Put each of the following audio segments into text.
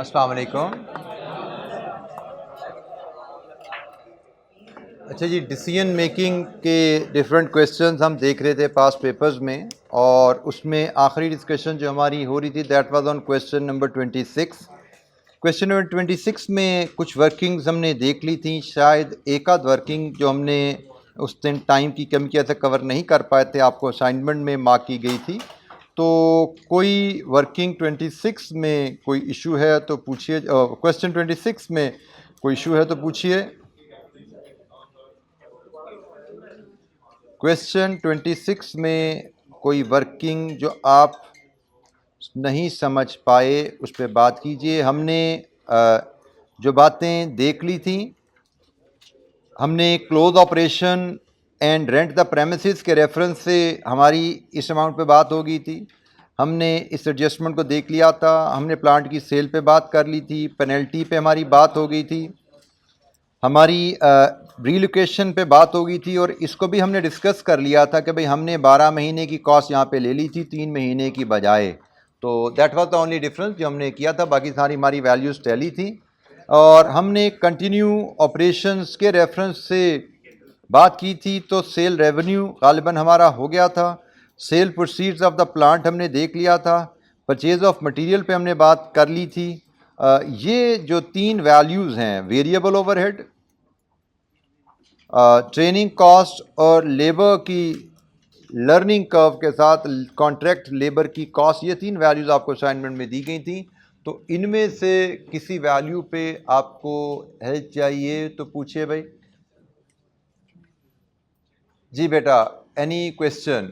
अस्सलाम वालेकुम। अच्छा जी, डिसीजन मेकिंग के डिफरेंट क्वेश्चंस हम देख रहे थे पास्ट पेपर्स में, और उसमें आखिरी डिस्कशन जो हमारी हो रही थी that was on question number 26। Question number 26 में कुछ वर्किंग्स हमने देख ली थी। शायद एक आध वर्किंग जो हमने उस दिन टाइम की कमी की वजह से कवर नहीं कर पाए थे, आपको असाइनमेंट में मार्क की गई थी। तो कोई वर्किंग 26 में कोई इशू है तो पूछिए। क्वेश्चन 26 में कोई इशू है तो पूछिए। क्वेश्चन 26 में कोई वर्किंग जो आप नहीं समझ पाए उस पर बात कीजिए। हमने जो बातें देख ली थी, हमने close operation and rent the premises के रेफरेंस से हमारी इस अमाउंट पे बात हो गई थी। हमने इस एडजस्टमेंट को देख लिया था। हमने प्लांट की सेल पे बात कर ली थी। पेनल्टी पे हमारी बात हो गई थी। हमारी रीलोकेशन पे बात हो गई थी, और इसको भी हमने डिस्कस कर लिया था कि भाई हमने 12 महीने की कॉस्ट यहाँ पे ले ली थी 3 महीने की बजाय। तो that was the only difference जो हमने किया था, बाकी सारी हमारी वैल्यूज़ टैली थी। और हमने कंटिन्यू ऑपरेशंस के रेफरेंस से बात की थी, तो सेल रेवेन्यू गालिबन हमारा हो गया था। Sale proceeds of the plant हमने देख लिया था। परचेज ऑफ मटेरियल पे हमने बात कर ली थी। ये जो 3 वैल्यूज़ हैं, वेरिएबल ओवरहेड, ट्रेनिंग कॉस्ट और लेबर की लर्निंग कर्व के साथ कॉन्ट्रैक्ट लेबर की कॉस्ट, ये 3 वैल्यूज़ आपको असाइनमेंट में दी गई थी। तो इनमें से किसी वैल्यू पे आपको हेल्प चाहिए तो पूछिए भाई। जी बेटा, एनी क्वेश्चन?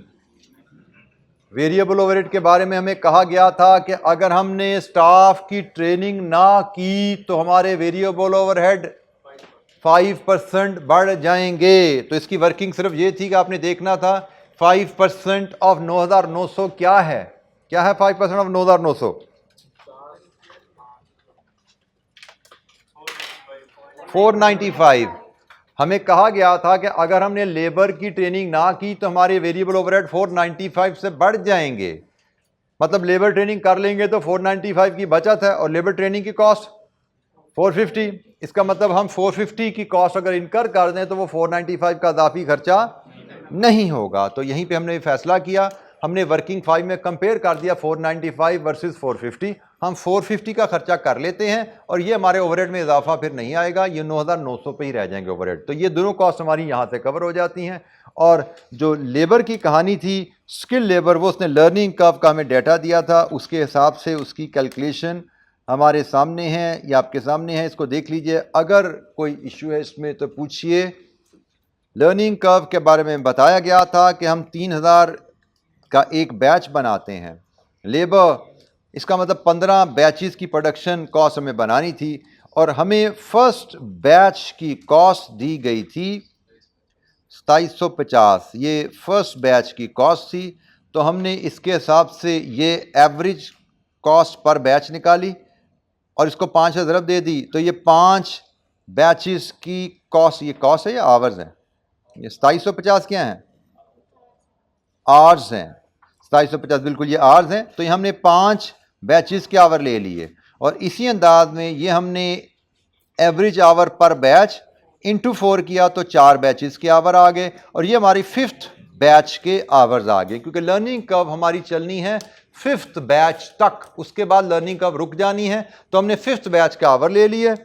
वेरिएबल ओवरहेड के बारे में हमें कहा गया था कि अगर हमने स्टाफ की ट्रेनिंग ना की तो हमारे वेरिएबल ओवरहेड 5% बढ़ जाएंगे। तो इसकी वर्किंग सिर्फ ये थी कि आपने देखना था 5% ऑफ 9,900 क्या है। क्या है 5% ऑफ 9,900? 495। हमें कहा गया था कि अगर हमने लेबर की ट्रेनिंग ना की तो हमारे वेरिएबल ओवरहेड 495 से बढ़ जाएंगे। मतलब लेबर ट्रेनिंग कर लेंगे तो 495 की बचत है, और लेबर ट्रेनिंग की कॉस्ट 450। इसका मतलब हम 450 की कॉस्ट अगर इनकर कर दें तो वो 495 का इजाफी खर्चा नहीं होगा। तो यहीं पे हमने फैसला किया। हमने वर्किंग 5 में कंपेयर कर दिया 495 वर्सेस 450। हम 450 का खर्चा कर लेते हैं और ये हमारे ओवरहेड में इजाफा फिर नहीं आएगा, ये 9,900 पे ही रह जाएंगे ओवरहेड। तो ये दोनों कॉस्ट हमारी यहाँ से कवर हो जाती हैं। और जो लेबर की कहानी थी, स्किल लेबर, वो उसने लर्निंग कर्व का हमें डाटा दिया था, उसके हिसाब से उसकी कैलकुलेशन हमारे सामने है या आपके सामने है। इसको देख लीजिए। अगर कोई इशू है इसमें तो पूछिए। लर्निंग कर्व के बारे में बताया गया था कि हम 3,000 का एक बैच बनाते हैं। लेबर, इसका मतलब 15 बैचेस की प्रोडक्शन कॉस्ट हमें बनानी थी, और हमें फर्स्ट बैच की कॉस्ट दी गई थी 2750। ये फर्स्ट बैच की कॉस्ट थी। तो हमने इसके हिसाब से ये एवरेज कॉस्ट पर बैच निकाली और इसको 5 से ज़रब दे दी। तो ये 5 बैचेस की कॉस्ट, ये कॉस्ट है या आवर्स हैं? ये 2750 क्या हैं? आवर्स हैं। 2750 बिल्कुल ये आवर्स हैं। तो ये हमने 5 बैचेस के आवर ले लिए, और इसी अंदाज में ये हमने एवरेज आवर पर बैच इंटू 4 किया तो 4 बैचेस के आवर आ गए, और ये हमारी 5th बैच के आवर्स आ गए। क्योंकि लर्निंग कर्व हमारी चलनी है 5th बैच तक, उसके बाद लर्निंग कर्व रुक जानी है। तो हमने 5th बैच के आवर ले लिए,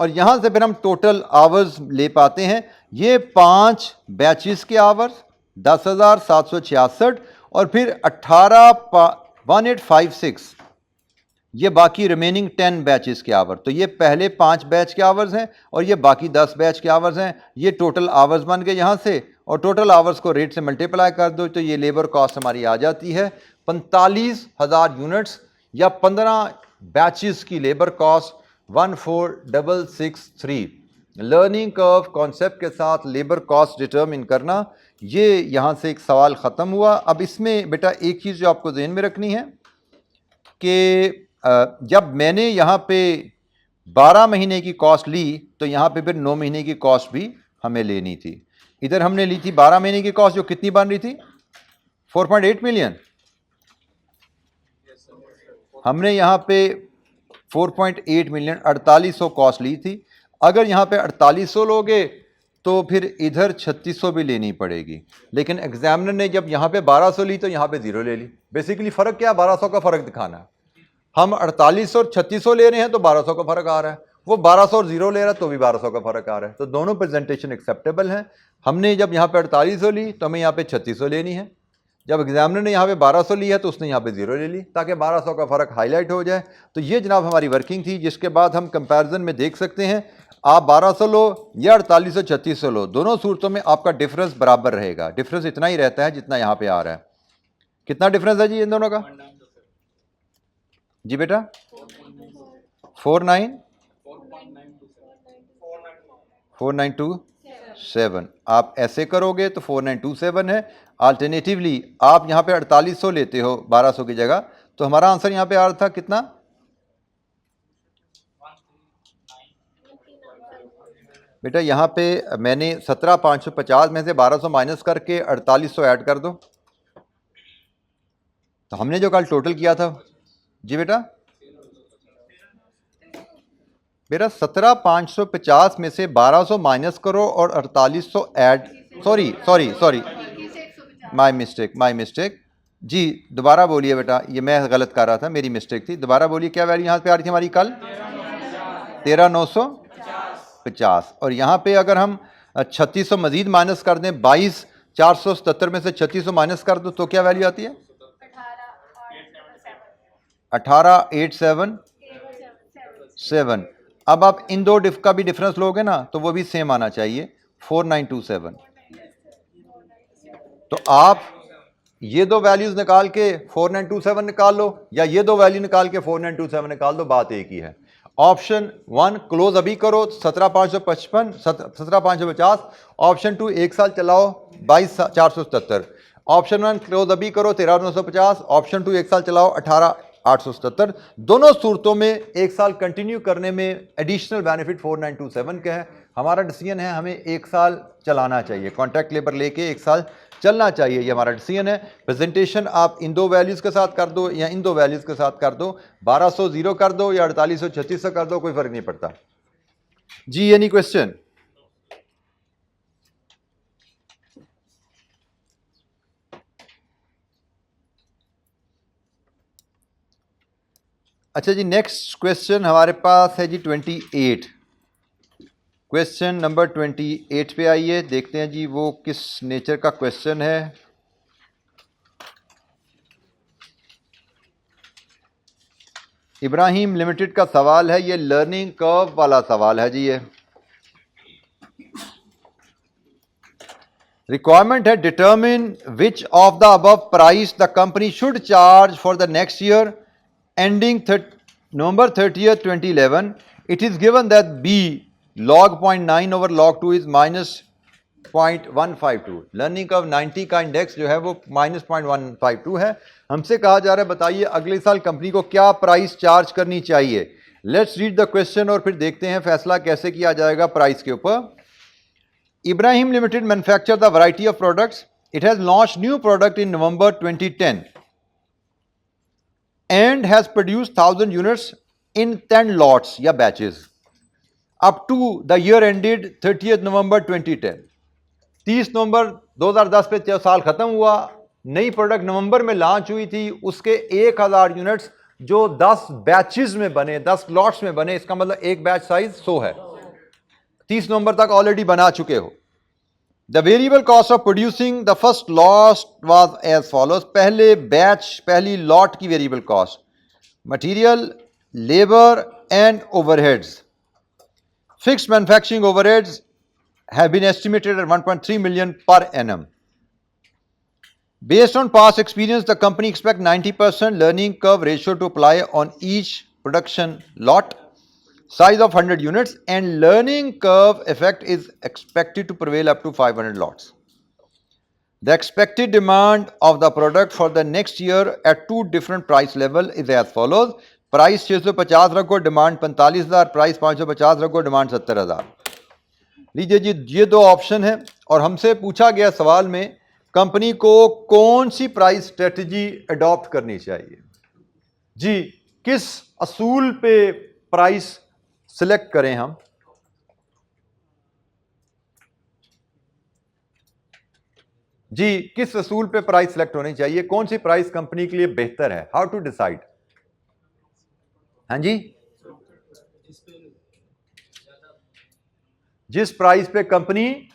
और यहाँ से फिर हम टोटल आवर्स ले पाते हैं। ये 5 बैचेस के आवर्स 10,766, और फिर 18,1856 ये बाकी रिमेनिंग 10 बैचेस के आवर। तो ये पहले 5 बैच के आवर्स हैं और ये बाकी 10 बैच के आवर्स हैं। ये टोटल आवर्स बन गए यहाँ से, और टोटल आवर्स को रेट से मल्टीप्लाई कर दो तो ये लेबर कॉस्ट हमारी आ जाती है 45,000 यूनिट्स, या 15 बैचेस की labour cost 14,663। Learning curve concept के साथ लेबर कॉस्ट डिटरमिन करना, ये यहाँ से एक सवाल ख़त्म हुआ। अब इसमें बेटा एक चीज़ जो आपको ज़हन में रखनी है कि जब मैंने यहाँ पे 12 महीने की कॉस्ट ली तो यहाँ पे फिर 9 महीने की कॉस्ट भी हमें लेनी थी। इधर हमने ली थी 12 महीने की कॉस्ट जो कितनी बन रही थी? 4.8 मिलियन। हमने यहाँ पे 4.8 मिलियन 4800 कॉस्ट ली थी। अगर यहाँ पे 4800 लोगे तो फिर इधर 3600 भी लेनी पड़ेगी, लेकिन एग्जामिनर ने जब यहाँ पे 1200 ली तो यहाँ पे 0 ले ली। बेसिकली फ़र्क क्या है, 1200 का फ़र्क दिखाना है। हम 4800 और 3600 ले रहे हैं तो 1200 का फ़र्क आ रहा है, वो 1200 और 0 ले रहा है तो भी 1200 का फ़र्क आ रहा है। तो दोनों प्रेजेंटेशन एक्सेप्टेबल हैं। हमने जब यहाँ पे 4800 ली तो हमें यहाँ पे 3600 लेनी है। जब एग्जामिनर ने यहाँ पे 1200 लिया तो उसने यहाँ पे 0 ले ली ताकि 1200 का फ़र्क हाईलाइट हो जाए। तो ये जनाब हमारी वर्किंग थी, जिसके बाद हम कंपैरिजन में देख सकते हैं आप 1200 लो या 4800 3600 लो, दोनों सूरतों में आपका डिफरेंस बराबर रहेगा। डिफरेंस इतना ही रहता है जितना यहाँ पे आ रहा है। कितना डिफरेंस है जी इन दोनों का? जी बेटा 4927। आप ऐसे करोगे तो 4927 है। अल्टरनेटिवली आप यहाँ पे 4800 लेते हो 1200 की जगह, तो हमारा आंसर यहाँ पे आ रहा था कितना? बेटा यहाँ पे मैंने 17550 में से 1200 माइनस करके 4800 ऐड कर दो, तो हमने जो कल टोटल किया था। जी बेटा 17550 में से 1200 माइनस करो और 4800 ऐड, सॉरी माय मिस्टेक। जी दोबारा बोलिए बेटा, ये मैं गलत कर रहा था, मेरी मिस्टेक थी। दोबारा बोलिए क्या वैल्यू यहाँ पे आ रही थी हमारी कल? 13950। और यहाँ पे अगर हम 3600 मजीद माइनस कर दें, 22477 में से 3600 माइनस कर दो तो क्या वैल्यू आती है? 18877। अब आप इन दो डिफ का भी डिफरेंस लोगे ना तो वो भी सेम आना चाहिए 4927। तो आप ये दो वैल्यूज निकाल के 4927 निकाल लो या ये दो वैल्यू निकाल के 4927 निकाल दो, बात एक ही है। ऑप्शन 1 क्लोज अभी करो 17555 17550। ऑप्शन 2 एक साल चलाओ 22477। ऑप्शन 1 क्लोज अभी करो 13950। ऑप्शन 2 एक साल चलाओ 18877। दोनों सूरतों में एक साल कंटिन्यू करने में एडिशनल बेनिफिट 4927 का है। हमारा डिसीजन है हमें एक साल चलाना चाहिए, कॉन्ट्रैक्ट लेबर लेके एक साल चलना चाहिए, ये हमारा डिसीजन है। प्रेजेंटेशन आप इन दो वैल्यूज़ के साथ कर दो या इन दो वैल्यूज़ के साथ कर दो, 1200 0 कर दो या 4800 3600 कर दो, कोई फर्क नहीं पड़ता। जी एनी क्वेश्चन? अच्छा जी नेक्स्ट क्वेश्चन हमारे पास है जी 28। क्वेश्चन नंबर 28 पे आइए, देखते हैं जी वो किस नेचर का क्वेश्चन है। इब्राहिम लिमिटेड का सवाल है, ये लर्निंग कर्व वाला सवाल है जी। ये रिक्वायरमेंट है determine which of the above price the company should charge for the next year ending November 30th 2011. It is given that B log 0.9 over log 2 is minus 0.152। Learning curve 90 का index जो है वो minus 0.152 है। हमसे कहा जा रहा है बताइए अगले साल कंपनी को क्या प्राइस चार्ज करनी चाहिए। लेट्स रीड द क्वेश्चन और फिर देखते हैं फैसला कैसे किया जाएगा प्राइस के ऊपर। Ibrahim limited manufacture the variety of products. It has launch new product in November 2010 and has produced 1000 units in 10 lots या batches up to the year ended 30th November 2010। 30 नवंबर 2010 पे साल खत्म हुआ, नई प्रोडक्ट नवंबर में लॉन्च हुई थी, उसके 1000 यूनिट्स जो 10 बैचेस में बने, 10 लॉट्स में बने, इसका मतलब एक बैच साइज 100 है। 30 नवंबर तक ऑलरेडी बना चुके हो। The variable cost of producing the first lot was as follows। पहले बैच पहली लॉट की variable cost, material, labour and overheads. Fixed manufacturing overheads have been estimated at 1.3 million per annum। Based on past experience, the company expects 90% learning curve ratio to apply on each production lot size of 100 units, and learning curve effect is expected to prevail up to 500 lots। The expected demand of the product for the next year at two different price level is as follows। Price 650 रखो, demand 45,000, price 550 रखो, demand 70,000। लीजिए जी ये दो option है और हमसे पूछा गया सवाल में कंपनी को कौन सी प्राइस स्ट्रेटजी अडॉप्ट करनी चाहिए। जी किस असूल पे प्राइस सिलेक्ट करें हम? जी, किस असूल पे प्राइस सिलेक्ट होनी चाहिए? कौन सी प्राइस कंपनी के लिए बेहतर है? How to decide? हाँ जी, जिस प्राइस पे कंपनी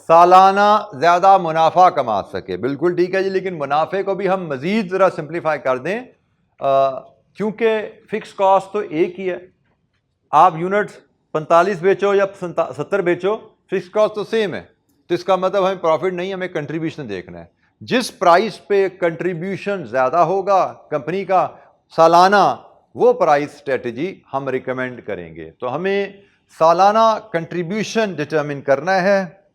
सालाना ज्यादा मुनाफा कमा सके। बिल्कुल ठीक है जी, लेकिन मुनाफे को भी हम मजीद जरा सिंप्लीफाई कर दें, क्योंकि फिक्स कॉस्ट तो एक ही है। आप यूनिट 45 बेचो या 70 बेचो, फिक्स कॉस्ट तो सेम है। तो इसका मतलब हमें प्रॉफिट नहीं, हमें कंट्रीब्यूशन देखना है। जिस प्राइस पे कंट्रीब्यूशन ज्यादा होगा कंपनी का सालाना, वो प्राइस स्ट्रेटजी हम रिकमेंड करेंगे। तो हमें सालाना कंट्रीब्यूशन डिटरमिन करना है।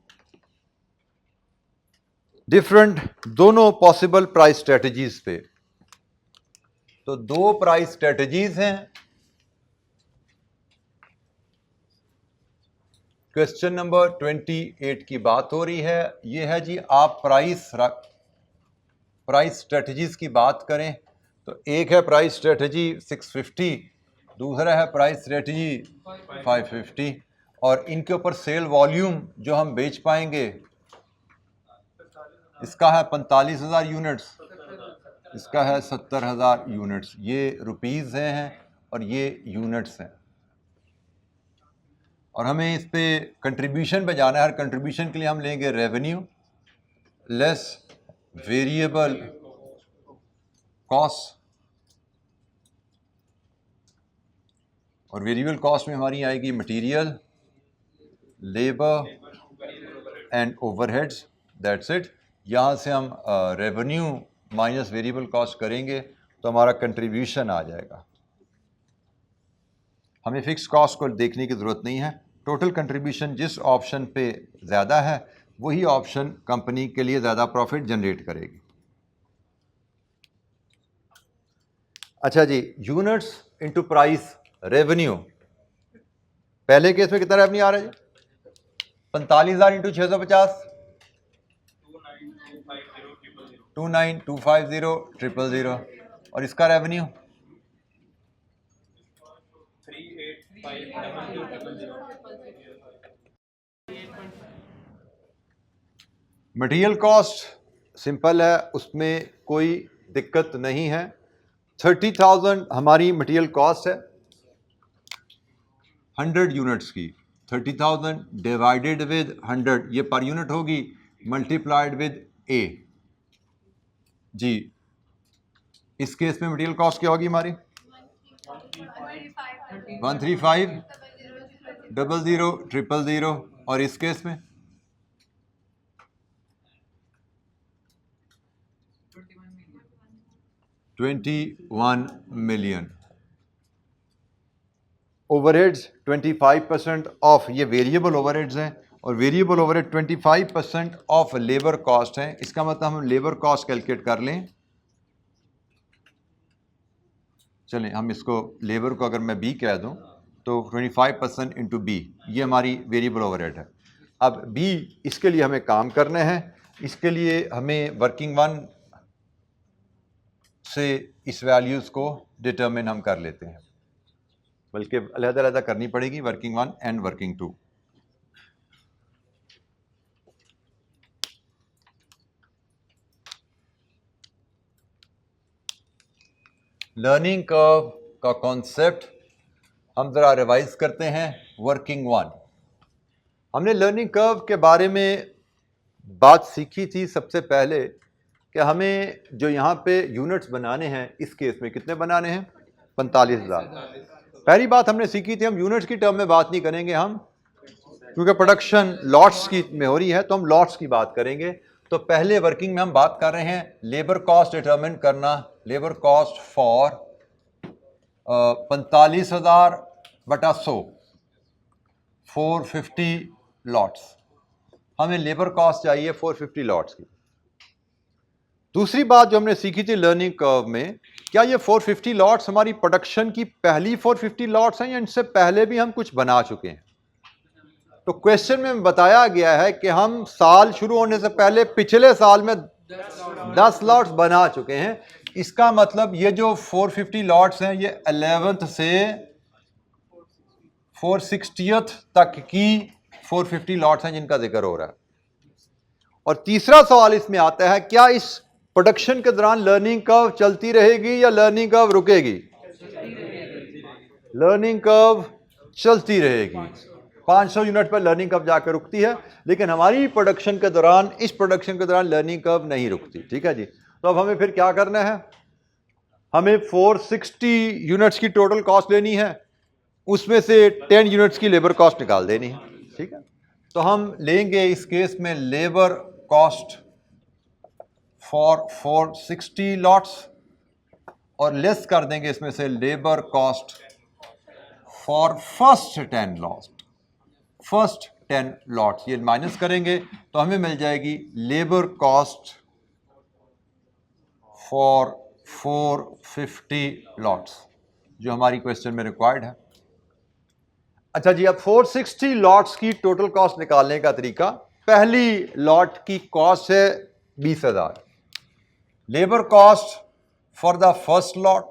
डिफरेंट दोनों पॉसिबल प्राइस स्ट्रेटजीज पे। तो दो प्राइस स्ट्रेटजीज हैं। क्वेश्चन नंबर 28 की बात हो रही है। ये है जी, आप प्राइस स्ट्रेटजीज की बात करें तो एक है प्राइस स्ट्रेटजी 650, दूसरा है प्राइस स्ट्रेटजी 550, और इनके ऊपर सेल वॉल्यूम जो हम बेच पाएंगे इसका है 45,000 यूनिट्स, इसका है 70,000 यूनिट्स। ये रुपीज़ हैं और ये यूनिट्स हैं। और हमें इस पे कंट्रीब्यूशन पे जाना है। हर कंट्रीब्यूशन के लिए हम लेंगे रेवेन्यू लेस वेरिएबल कॉस्ट, और वेरिएबल कॉस्ट में हमारी आएगी material, labour and overheads. That's it. यहाँ से हम रेवेन्यू माइनस वेरिएबल कॉस्ट करेंगे तो हमारा कंट्रीब्यूशन आ जाएगा। हमें फिक्स कॉस्ट को देखने की ज़रूरत नहीं है। टोटल कंट्रीब्यूशन जिस ऑप्शन पे ज़्यादा है वही ऑप्शन कंपनी के लिए ज़्यादा प्रॉफिट जनरेट करेगी। अच्छा जी, यूनिट्स इनटू प्राइस रेवेन्यू। पहले केस में कितना रेवेन्यू आ रहा है जी? 45,000 इंटू 650, 29,250,000, और इसका रेवेन्यू 38,500,000। मटेरियल कॉस्ट सिंपल है, उसमें कोई दिक्कत नहीं है। 30,000 हमारी मटेरियल कॉस्ट है 100 यूनिट्स की। 30,000 डिवाइडेड विद 100, ये पर यूनिट होगी, मल्टीप्लाइड विद ए। जी, इस केस में मटेरियल कॉस्ट क्या होगी हमारी? 135,000,000,000,000, और इस केस में 21 मिलियन। ओवरहेड्स 25% ऑफ, ये वेरिएबल ओवरहेड्स हैं, और variable overhead 25% of labour cost है। इसका मतलब हम लेबर कॉस्ट कैलकुलेट कर लें। चलें, हम इसको लेबर को अगर मैं बी कह दूं तो 25% इंटू बी, ये हमारी वेरिएबल ओवरहेड है। अब बी, इसके लिए हमें काम करना है। इसके लिए हमें वर्किंग वन से इस वैल्यूज़ को डिटरमिन हम कर लेते हैं, बल्कि अलग-अलग करनी पड़ेगी, working one and working two. Learning curve का कॉन्सेप्ट हम ज़रा रिवाइज करते हैं। वर्किंग वन, हमने लर्निंग कर्व के बारे में बात सीखी थी सबसे पहले कि हमें जो यहाँ पे यूनिट्स बनाने हैं, इस केस में कितने बनाने हैं? 45,000। पहली बात हमने सीखी थी, हम यूनिट्स की टर्म में बात नहीं करेंगे, हम क्योंकि प्रोडक्शन लॉट्स की में हो रही है तो हम लॉट्स की बात करेंगे। तो पहले वर्किंग में हम बात कर रहे हैं लेबर कॉस्ट डिटरमिन करना। लेबर कॉस्ट फॉर 45,000 बटा 100, 450 लॉट्स। हमें लेबर कॉस्ट चाहिए 450 लॉट्स की। दूसरी बात जो हमने सीखी थी लर्निंग कर्व में, क्या ये 450 लॉट्स हमारी प्रोडक्शन की पहली 450 लॉट्स हैं या इनसे पहले भी हम कुछ बना चुके हैं? तो क्वेश्चन में बताया गया है कि हम साल शुरू होने से पहले पिछले साल में 10 लॉट्स बना चुके हैं। इसका मतलब ये जो 450 लॉट्स हैं ये 11th से 460th तक की 450 लॉट्स हैं जिनका जिक्र हो रहा है। और तीसरा सवाल इसमें आता है, क्या इस प्रोडक्शन के दौरान लर्निंग कर्व चलती रहेगी या लर्निंग कर्व रुकेगी? लर्निंग कर्व चलती रहेगी। 500 यूनिट पर लर्निंग कर्व जाकर रुकती है, लेकिन हमारी प्रोडक्शन के दौरान, इस प्रोडक्शन के दौरान लर्निंग कर्व नहीं रुकती। ठीक है जी। तो अब हमें फिर क्या करना है, हमें 460 यूनिट्स की टोटल कॉस्ट लेनी है, उसमें से 10 यूनिट्स की लेबर कॉस्ट निकाल देनी है। ठीक है, तो हम लेंगे इस केस में लेबर कॉस्ट फॉर 460 लॉट्स और लेस कर देंगे इसमें से labour cost for first 10 lots. ये माइनस करेंगे तो हमें मिल जाएगी लेबर कॉस्ट फॉर 450 लॉट्स, जो हमारी क्वेश्चन में रिक्वायर्ड है। अच्छा जी, अब 460 लॉट्स की टोटल कॉस्ट निकालने का तरीका, पहली लॉट की कॉस्ट है 20,000, labour cost for the first lot,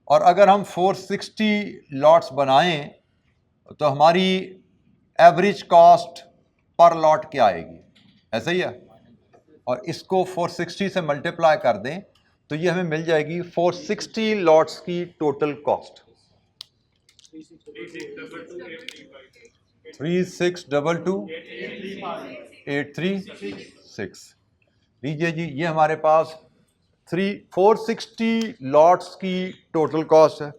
और अगर हम 460 लॉट्स बनाएं तो हमारी एवरेज कॉस्ट पर लॉट क्या आएगी, ऐसा ही है, और इसको 460 से मल्टीप्लाई कर दें तो ये हमें मिल जाएगी 460 लॉट्स की टोटल कॉस्ट 3622,836। लीजिए जी, ये हमारे पास 460 लॉट्स की टोटल कॉस्ट है।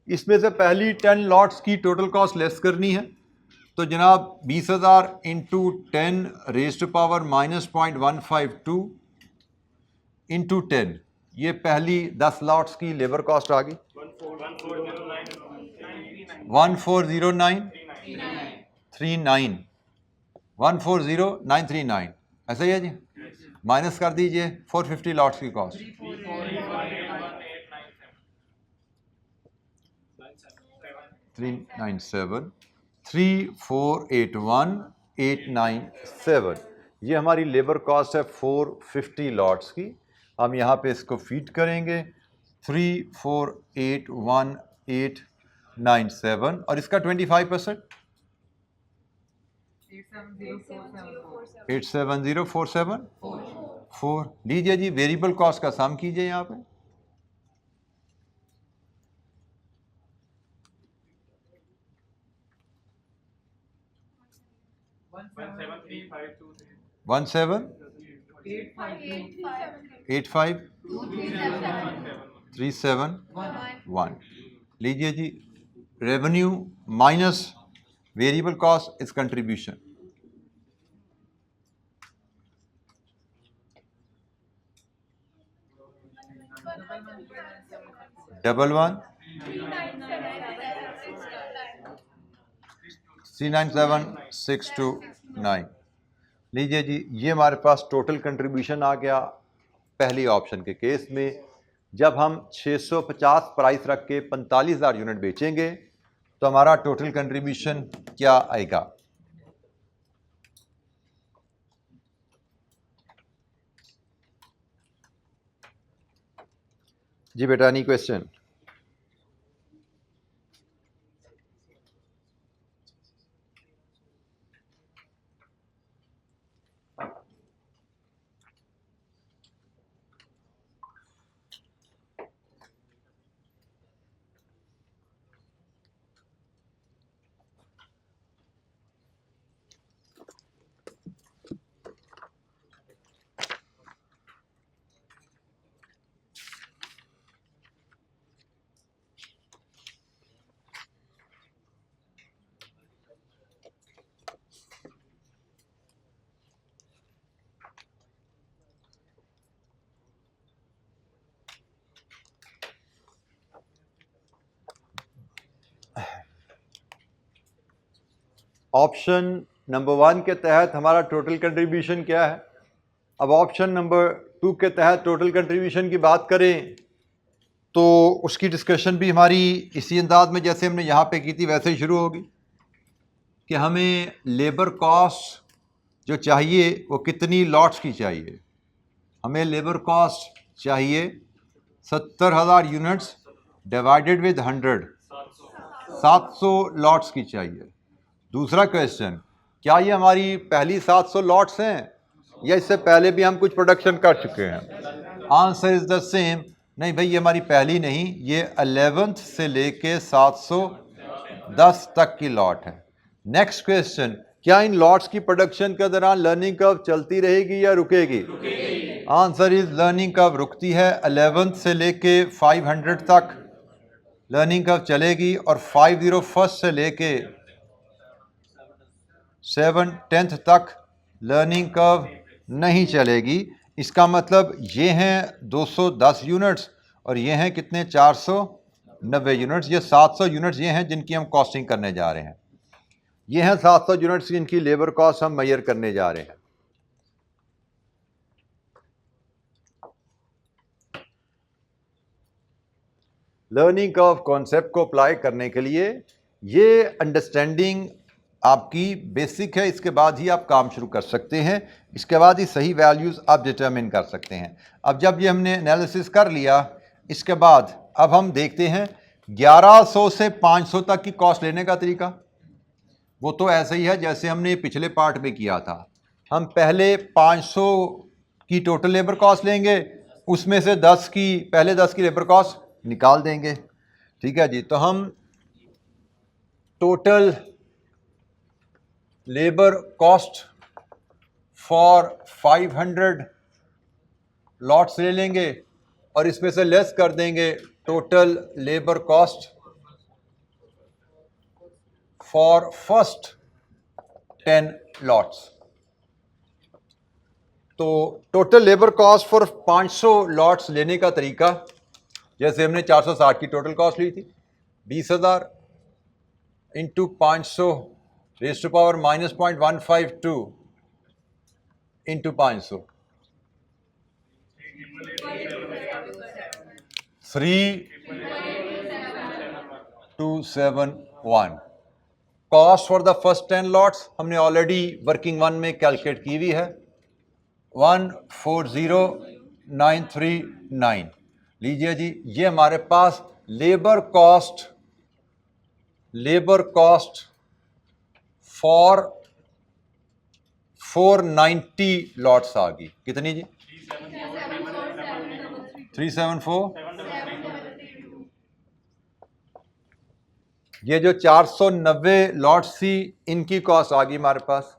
इसमें से पहली 10 लॉट्स की टोटल कॉस्ट लेस करनी है, तो जनाब 20,000 into 10 raise to power -0.152 into 10, ये पहली 10 लॉट्स की लेबर कॉस्ट आ गई 140,939, ऐसा ही है जी। माइनस कर दीजिए 450 लॉट्स की कॉस्ट 397, 3481,897, ये हमारी लेबर कॉस्ट है 450 लॉट्स की। हम यहाँ पे इसको फीड करेंगे 3481,897 और इसका 25% 870,474। लीजिए जी, वेरिएबल कॉस्ट का सम कीजिए यहाँ पे 17,85,371। लीजिए जी, revenue minus variable cost is contribution, double 1,397,629। लीजिए जी, ये हमारे पास टोटल कंट्रीब्यूशन आ गया पहली ऑप्शन के केस में। जब हम 650 प्राइस रख के 45,000 यूनिट बेचेंगे तो हमारा टोटल कंट्रीब्यूशन क्या आएगा? जी बेटा, एनी क्वेश्चन? ऑप्शन नंबर 1 के तहत हमारा टोटल कंट्रीब्यूशन क्या है? अब ऑप्शन नंबर 2 के तहत टोटल कंट्रीब्यूशन की बात करें तो उसकी डिस्कशन भी हमारी इसी अंदाज में जैसे हमने यहाँ पे की थी वैसे ही शुरू होगी कि हमें लेबर कॉस्ट जो चाहिए वो कितनी लॉट्स की चाहिए। हमें लेबर कॉस्ट चाहिए 70,000 यूनिट्स डिवाइडेड विद 100, 700 लॉट्स की चाहिए। दूसरा क्वेश्चन, क्या ये हमारी पहली 700 लॉट्स हैं या इससे पहले भी हम कुछ प्रोडक्शन कर चुके हैं? Answer is the same. नहीं भाई, ये हमारी पहली नहीं, ये 11th से लेके 710 तक की लॉट है। नेक्स्ट क्वेश्चन, क्या इन लॉट्स की प्रोडक्शन के दौरान लर्निंग कर्व चलती रहेगी या रुकेगी? आंसर इज लर्निंग कर्व रुकती है। 11th से लेके 500 तक लर्निंग कर्व चलेगी और 501st से लेके 710th तक लर्निंग कर्व नहीं चलेगी। इसका मतलब ये हैं 210 यूनिट्स और ये हैं कितने, 490 यूनिट्स। ये 700 यूनिट्स ये हैं जिनकी हम कॉस्टिंग करने जा रहे हैं। ये हैं 700 यूनिट्स जिनकी लेबर कॉस्ट हम मेजर करने जा रहे हैं। लर्निंग कर्व कॉन्सेप्ट को अप्लाई करने के लिए ये अंडरस्टैंडिंग आपकी बेसिक है, इसके बाद ही आप काम शुरू कर सकते हैं, इसके बाद ही सही वैल्यूज़ आप डिटरमिन कर सकते हैं। अब जब ये हमने एनालिसिस कर लिया, इसके बाद अब हम देखते हैं 1100 से 500 तक की कॉस्ट लेने का तरीका। वो तो ऐसा ही है जैसे हमने पिछले पार्ट में किया था। हम पहले 500 की टोटल लेबर कॉस्ट लेंगे, उसमें से 10 की, पहले 10 की लेबर कॉस्ट निकाल देंगे। ठीक है जी, तो हम total labour cost for 500 lots ले लेंगे और इसमें से लेस कर देंगे total labour cost for first 10 lots. तो total labour cost for 500 lots लेने का तरीका, जैसे हमने 460 की टोटल कॉस्ट ली थी, 20,000 into 500 raise to power -0.152 into 500, 3271। Cost for the first 10 lots हमने ऑलरेडी वर्किंग वन में कैलकुलेट की हुई है, 140939। लीजिए जी, ये हमारे पास लेबर कॉस्ट फॉर 490 लॉट्स आ गई। कितनी जी? 374। ये जो 490 लॉट्स थी इनकी कॉस्ट आ गई हमारे पास।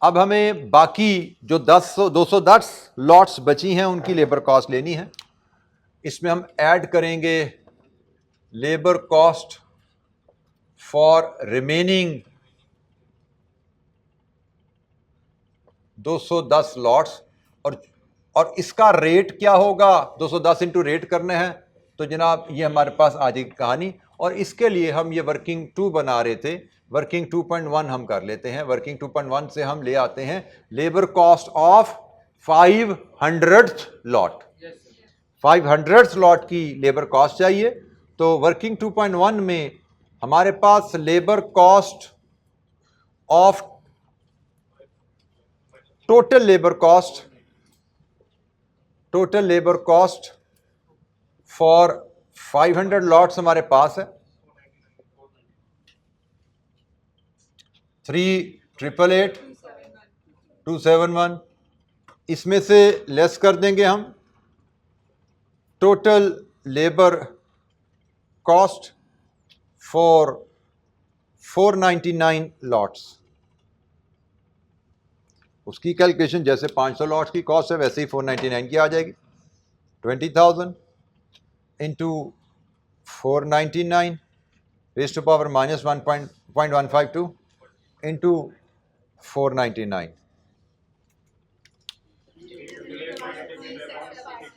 अब हमें बाकी जो 210 लॉट्स बची हैं उनकी लेबर कॉस्ट लेनी है। इसमें हम ऐड करेंगे labour cost for remaining 210 lots, और इसका रेट क्या होगा, 210 इंटू रेट करने हैं तो जनाब ये हमारे पास आ जाएगी कहानी। और इसके लिए हम ये वर्किंग 2 बना रहे थे, वर्किंग 2.1 हम कर लेते हैं। वर्किंग 2.1 से हम ले आते हैं labour cost of 500th lot. 500th lot की लेबर कॉस्ट चाहिए, तो वर्किंग 2.1 में हमारे पास labour cost of total labour cost for 500 lots हमारे पास है 3,888,271। इसमें से लेस कर देंगे हम total labour cost for 499 lots. उसकी कैलकुलेशन जैसे 500 लॉट्स की कॉस्ट है वैसे ही 499 की आ जाएगी। 20,000 into 499 raise to power -1.152 into 499,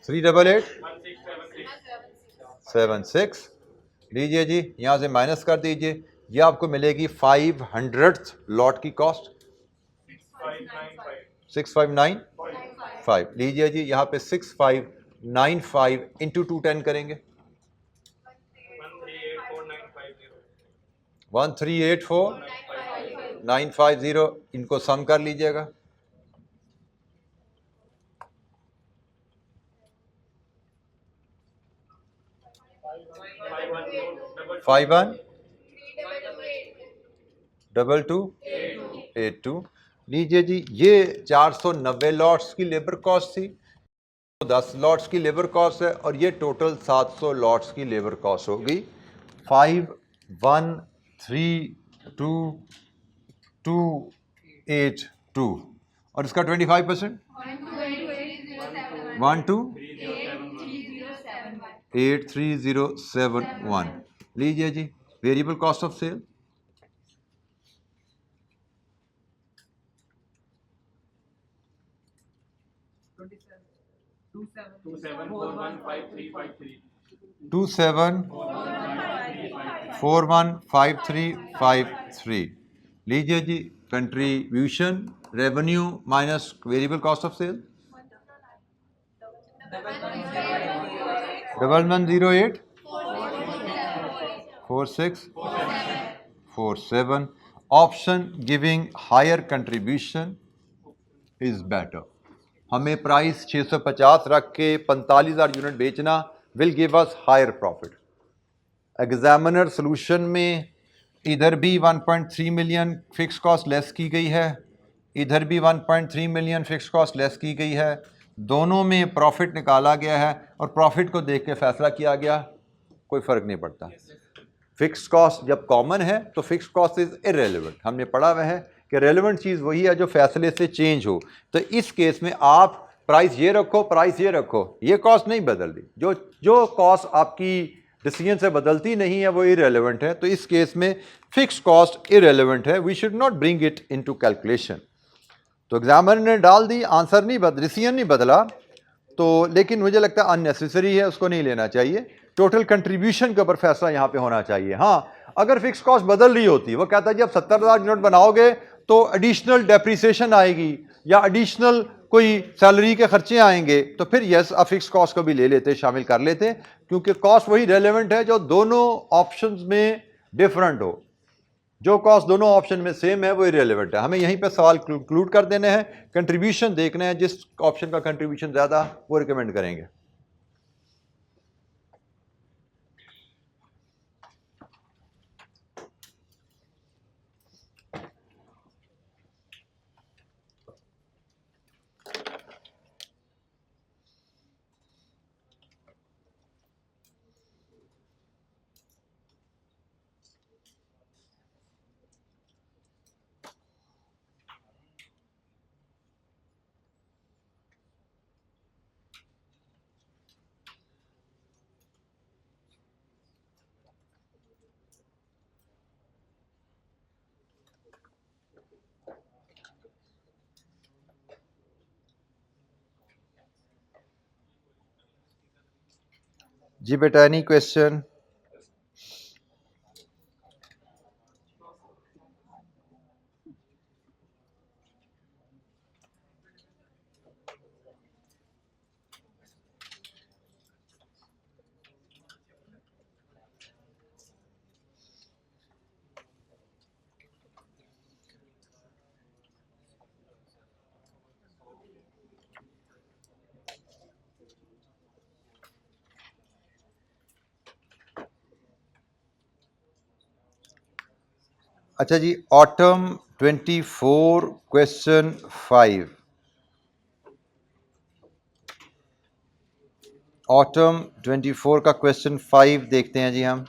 388,76। लीजिए जी, यहाँ से माइनस कर दीजिए, ये आपको मिलेगी 500th लॉट की कॉस्ट 6595। लीजिए जी, यहाँ पे 6595 इंटू 210 करेंगे, 1384950। इनको सम कर लीजिएगा, 512282 लीजिए जी, ये 490 लॉट्स की लेबर कॉस्ट थी, 10 लॉट्स की लेबर कॉस्ट है, और ये टोटल 700 लॉट्स की लेबर कॉस्ट होगी। 513282 और इसका 25% 128307 लीजिए जी। वेरिएबल कॉस्ट ऑफ सेल 27415353 लीजिए जी। Contribution revenue minus variable cost of sale 11084647 option giving higher contribution is better. हमें प्राइस 650 रख के 45,000 यूनिट बेचना will give us higher profit. Examiner solution में इधर भी 1.3 मिलियन फिक्स कॉस्ट लेस की गई है, इधर भी 1.3 मिलियन फिक्स कॉस्ट लेस की गई है, दोनों में प्रॉफिट निकाला गया है और प्रॉफिट को देख के फैसला किया गया, कोई फ़र्क नहीं पड़ता। फिक्स कॉस्ट जब कॉमन है तो फिक्स कॉस्ट इज़ इररेलेवेंट। हमने पढ़ा हुआ है कि रेलेवेंट चीज़ वही है जो फैसले से चेंज हो। तो इस केस में आप प्राइस ये रखो, प्राइस ये रखो, ये कॉस्ट नहीं बदल रही। जो कॉस्ट आपकी डिसीजन से बदलती नहीं है वो इररेलेवेंट है। तो इस केस में फिक्स कॉस्ट इररेलेवेंट है, we should not bring it into calculation. तो एग्जामिनर ने डाल दी, आंसर नहीं बदल, डिसीजन नहीं बदला, तो लेकिन मुझे लगता है अननेसेसरी है, उसको नहीं लेना चाहिए। टोटल कंट्रीब्यूशन के ऊपर फैसला यहाँ पे होना चाहिए। हाँ, अगर फिक्स कॉस्ट बदल रही होती, वो कहता है जब 70,000 यूनिट बनाओगे तो एडिशनल डेप्रिसिएशन आएगी या एडिशनल कोई सैलरी के खर्चे आएंगे, तो फिर यस आप फिक्स कॉस्ट को भी ले लेते, शामिल कर लेते, क्योंकि कॉस्ट वही रेलेवेंट है जो दोनों ऑप्शंस में डिफरेंट हो। जो कॉस्ट दोनों ऑप्शन में सेम है वो इरेलेवेंट है। हमें यहीं पे सवाल कंक्लूड कर देने हैं, कंट्रीब्यूशन देखना है, जिस ऑप्शन का कंट्रीब्यूशन ज़्यादा वो रिकमेंड करेंगे। जी बेटा, एनी क्वेश्चन? अच्छा जी, ऑटम 24 क्वेश्चन 5, ऑटम 24 का क्वेश्चन 5 देखते हैं जी हम।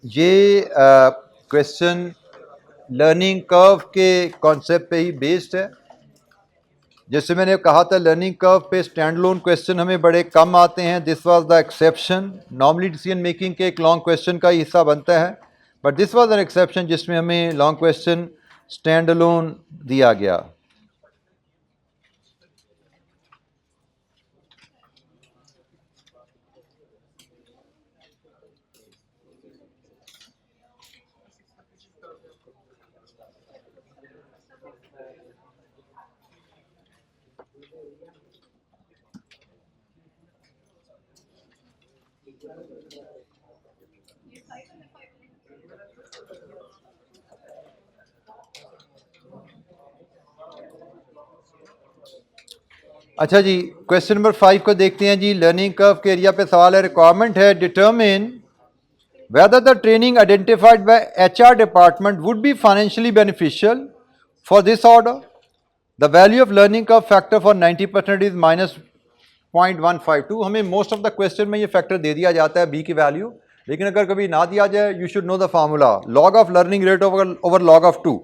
ये क्वेश्चन लर्निंग कर्व के कॉन्सेप्ट पे ही बेस्ड है। जैसे मैंने कहा था, लर्निंग कर्व पे स्टैंड लोन क्वेश्चन हमें बड़े कम आते हैं। This was the exception. Normally decision making के एक लॉन्ग क्वेश्चन का ही हिस्सा बनता है, but this was an exception जिसमें हमें लॉन्ग क्वेश्चन स्टैंड लोन दिया गया। अच्छा जी, क्वेश्चन नंबर 5 को देखते हैं जी। लर्निंग कर्व के एरिया पे सवाल है, रिक्वायरमेंट है determine whether the training identified by HR department would be financially beneficial for this order. The value of learning curve factor for 90% is minus 0.152. हमें मोस्ट ऑफ द क्वेश्चन में ये factor दे दिया जाता है बी की value, लेकिन अगर कभी ना दिया जाए you should know the formula log of learning rate over log of 2।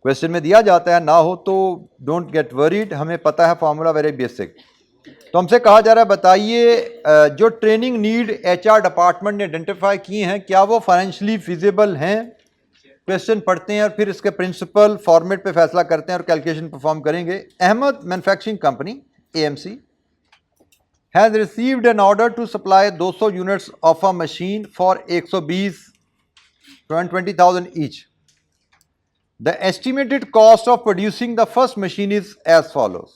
Question में दिया जाता है, ना हो तो डोंट गेट वरीड, हमें पता है फार्मूला वेरी बेसिक। तो हमसे कहा जा रहा है बताइए जो ट्रेनिंग नीड एचआर डिपार्टमेंट ने आइडेंटिफाई की हैं क्या वो फाइनेंशियली फिजिबल हैं। क्वेश्चन पढ़ते हैं और फिर इसके प्रिंसिपल फॉर्मेट पे फैसला करते हैं और कैलकुलेशन परफॉर्म करेंगे। Ahmed manufacturing company AMC has received an order to supply 200 units of a machine for 120,000 each. The estimated cost of producing the first machine is as follows.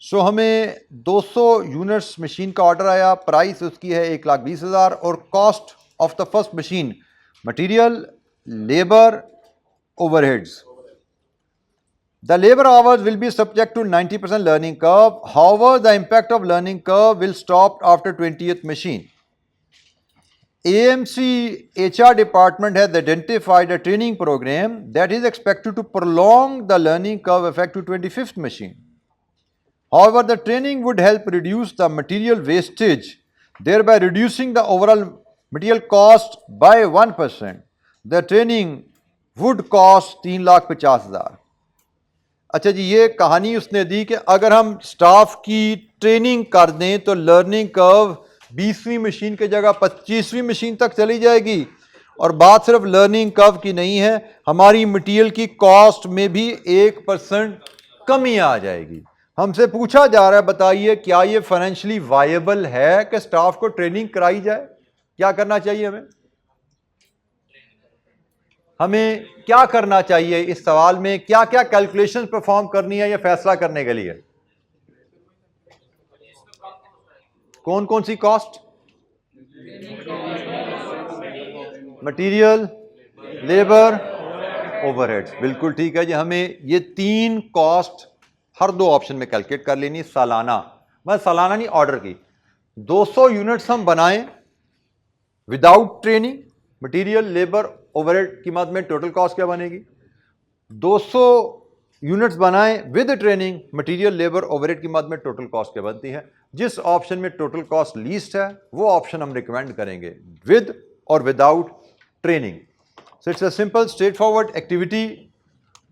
So हमें 200 units machine का order आया, price उसकी है 1,20,000 और cost of the first machine material, labour, overheads. The labor hours will be subject to 90% learning curve. However, the impact of learning curve will stop after 20th machine. AMC HR department has identified a training program that is expected to prolong the learning curve effect to 25th machine. However, the training would help reduce the material wastage, thereby reducing the overall material cost by 1%. The training would cost 3,50,000. अच्छा जी, ये कहानी उसने दी कि अगर हम staff की training कर दें तो लर्निंग कर्व 20वीं मशीन की जगह 25वीं मशीन तक चली जाएगी। और बात सिर्फ लर्निंग कर्व की नहीं है, हमारी मटेरियल की कॉस्ट में भी 1% कमी आ जाएगी। हमसे पूछा जा रहा है बताइए क्या ये फाइनेंशियली वायबल है कि स्टाफ को ट्रेनिंग कराई जाए। क्या करना चाहिए हमें क्या करना चाहिए इस सवाल में, क्या क्या कैलकुलेशन परफॉर्म करनी है ये फैसला करने के लिए। कौन कौन सी कॉस्ट? Material, labour, overheads. बिल्कुल ठीक है जी, हमें ये 3 कॉस्ट हर 2 ऑप्शन में कैलकुलेट कर लेनी सालाना, मैं सालाना नहीं ऑर्डर की। 200 यूनिट्स हम बनाएं without training, material, labour, overhead की मद में टोटल कॉस्ट क्या बनेगी। 200 यूनिट्स बनाएं with training, material, labour, overhead की मद में टोटल कॉस्ट क्या बनती है। जिस ऑप्शन में टोटल कॉस्ट लीस्ट है वो ऑप्शन हम रिकमेंड करेंगे, विद और without training. So it's a simple straight forward activity.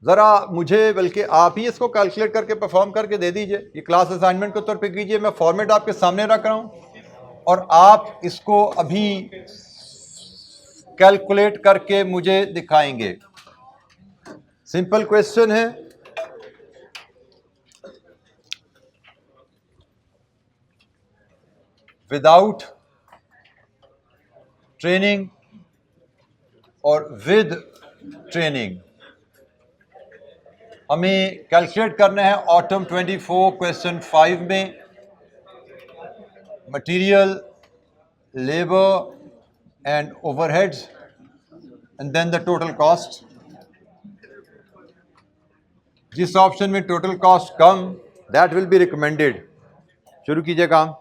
ज़रा मुझे बल्कि आप ही इसको कैलकुलेट करके परफॉर्म करके दे दीजिए, ये क्लास असाइनमेंट के तौर पे कीजिए। मैं फॉर्मेट आपके सामने रख रहा हूँ और आप इसको अभी कैलकुलेट करके मुझे दिखाएंगे। सिंपल क्वेश्चन है, विदाउट ट्रेनिंग और विद ट्रेनिंग हमें कैलकुलेट करना है। ऑटम 24 क्वेश्चन 5 में material, labour and overheads and then the total cost. जिस ऑप्शन में टोटल कॉस्ट कम दैट विल बी रिकमेंडेड। शुरू कीजिए काम।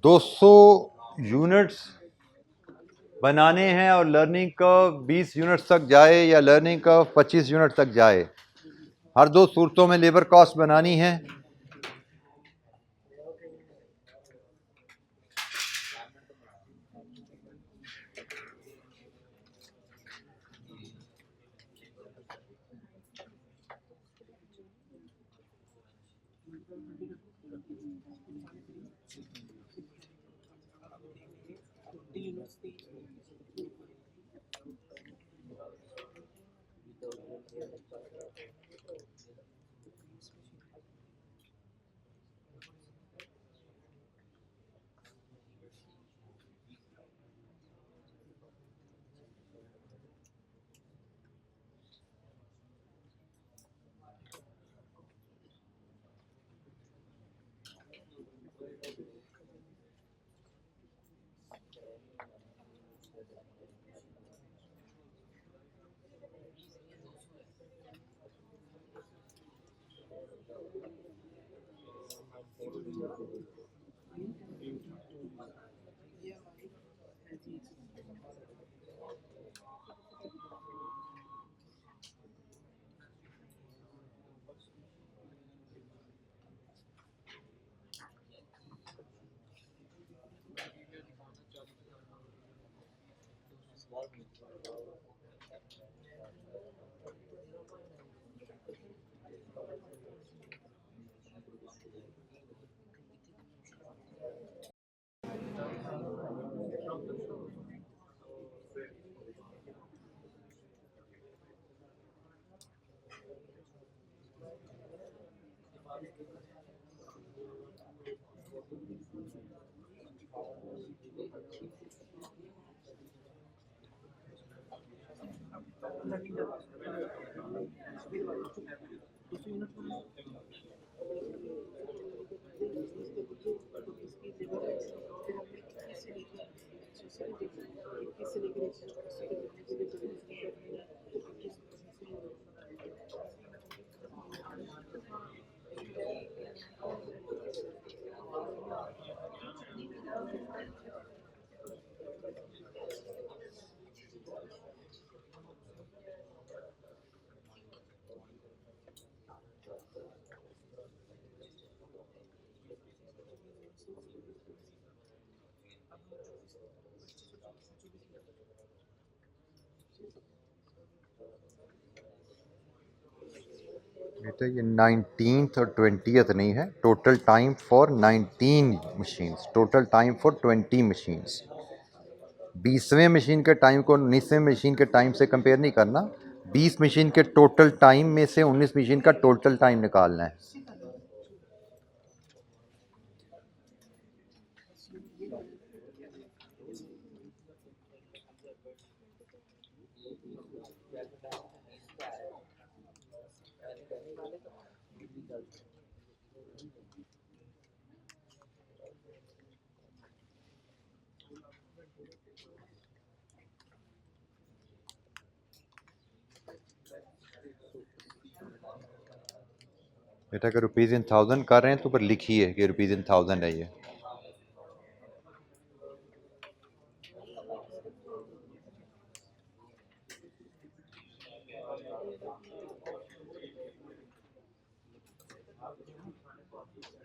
200 यूनिट्स बनाने हैं और लर्निंग कर्व 20 यूनिट्स तक जाए या लर्निंग कर्व 25 यूनिट तक जाए, हर दो सूरतों में लेबर कॉस्ट बनानी है। बेटा ये 19th और 20th नहीं है, total time for 19 machines, total time for 20 machines. 20वें मशीन के टाइम को 19वें मशीन के टाइम से कंपेयर नहीं करना, 20 मशीन के टोटल टाइम में से 19 मशीन का टोटल टाइम निकालना है। बेटा अगर रुपीज़ इन 1000 कर रहे हैं तो पर लिखिए कि रुपीज़ इन 1000 है